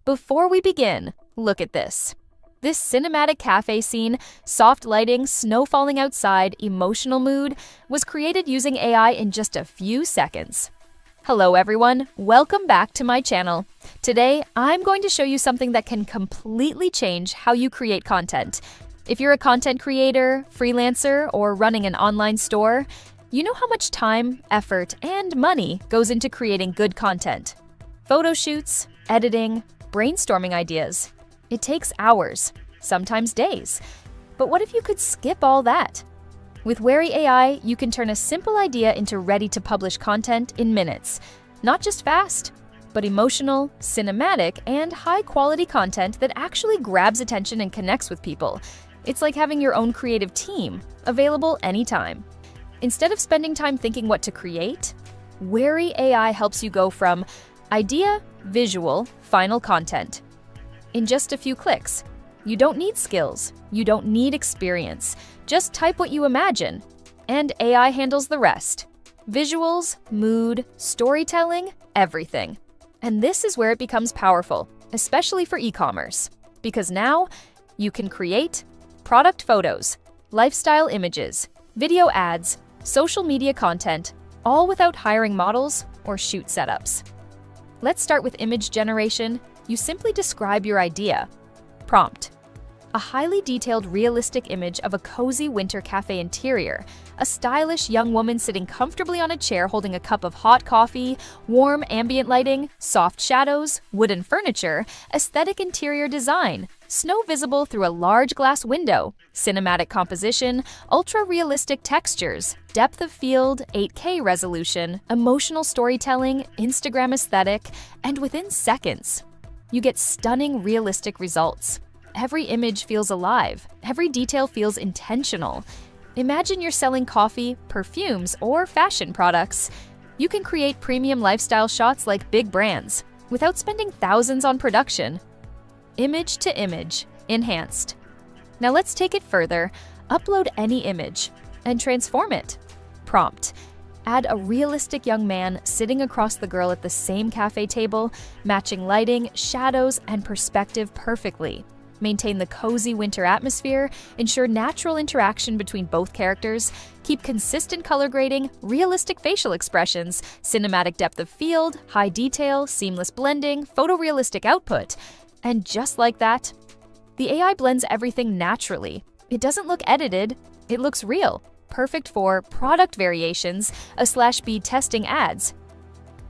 Before we begin, look at this. This cinematic cafe scene, soft lighting, snow falling outside, emotional mood, was created using AI in just a few seconds. Hello everyone, welcome back to my channel. Today, I'm going to show you something that can completely change how you create content. If you're a content creator, freelancer, or running an online store, you know how much time, effort, and money goes into creating good content. Photo shoots, editing, brainstorming ideas. It takes hours, sometimes days. But what if you could skip all that? With Wary AI, you can turn a simple idea into ready-to-publish content in minutes. Not just fast, but emotional, cinematic, and high-quality content that actually grabs attention and connects with people. It's like having your own creative team, available anytime. Instead of spending time thinking what to create, Wary AI helps you go from idea, visual, final content in just a few clicks. You don't need skills, you don't need experience. Just type what you imagine, and AI handles the rest. Visuals, mood, storytelling, everything. And this is where it becomes powerful, especially for e-commerce. Because now, you can create product photos, lifestyle images, video ads, social media content, all without hiring models or shoot setups. Let's start with image generation. You simply describe your idea. Prompt: a highly detailed, realistic image of a cozy winter cafe interior, a stylish young woman sitting comfortably on a chair holding a cup of hot coffee, warm ambient lighting, soft shadows, wooden furniture, aesthetic interior design, snow visible through a large glass window, cinematic composition, ultra-realistic textures, depth of field, 8K resolution, emotional storytelling, Instagram aesthetic, and within seconds, you get stunning, realistic results. Every image feels alive. Every detail feels intentional. Imagine you're selling coffee, perfumes, or fashion products. You can create premium lifestyle shots like big brands without spending thousands on production. Image to image, enhanced. Now let's take it further. Upload any image and transform it. Prompt: add a realistic young man sitting across the girl at the same cafe table, matching lighting, shadows, and perspective perfectly. Maintain the cozy winter atmosphere, ensure natural interaction between both characters, keep consistent color grading, realistic facial expressions, cinematic depth of field, high detail, seamless blending, photorealistic output. And just like that, the AI blends everything naturally. It doesn't look edited, it looks real, perfect for product variations, A/B testing ads.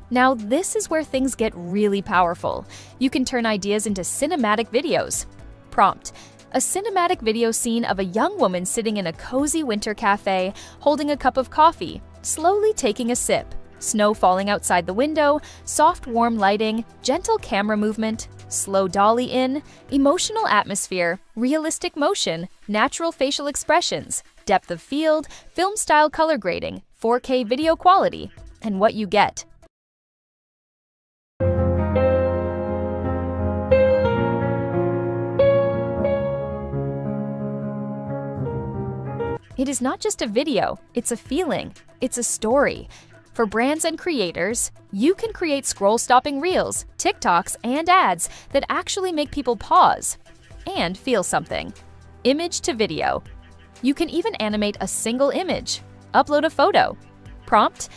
Now, this is where things get really powerful. You can turn ideas into cinematic videos. Prompt: a cinematic video scene of a young woman sitting in a cozy winter cafe, holding a cup of coffee, slowly taking a sip, snow falling outside the window, soft warm lighting, gentle camera movement, slow dolly in, emotional atmosphere, realistic motion, natural facial expressions, depth of field, film-style color grading, 4K video quality, and what you get. It is not just a video, it's a feeling, it's a story. For brands and creators, you can create scroll-stopping reels, TikToks, and ads that actually make people pause and feel something. Image to video. You can even animate a single image. Upload a photo. Prompt: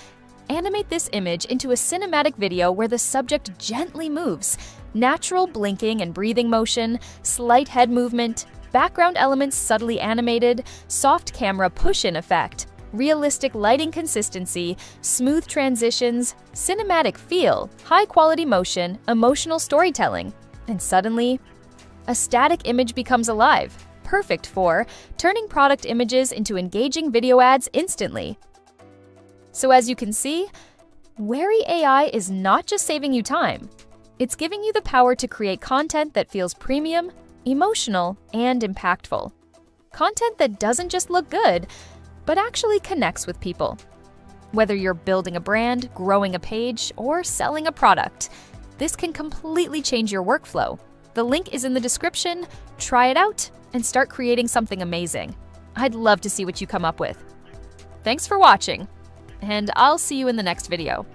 animate this image into a cinematic video where the subject gently moves. Natural blinking and breathing motion, slight head movement, background elements subtly animated, soft camera push-in effect, realistic lighting consistency, smooth transitions, cinematic feel, high-quality motion, emotional storytelling. And suddenly, a static image becomes alive, perfect for turning product images into engaging video ads instantly. So as you can see, Wary AI is not just saving you time. It's giving you the power to create content that feels premium, emotional, and impactful. Content that doesn't just look good, but actually connects with people. Whether you're building a brand, growing a page, or selling a product, this can completely change your workflow. The link is in the description. Try it out and start creating something amazing. I'd love to see what you come up with. Thanks for watching, and I'll see you in the next video.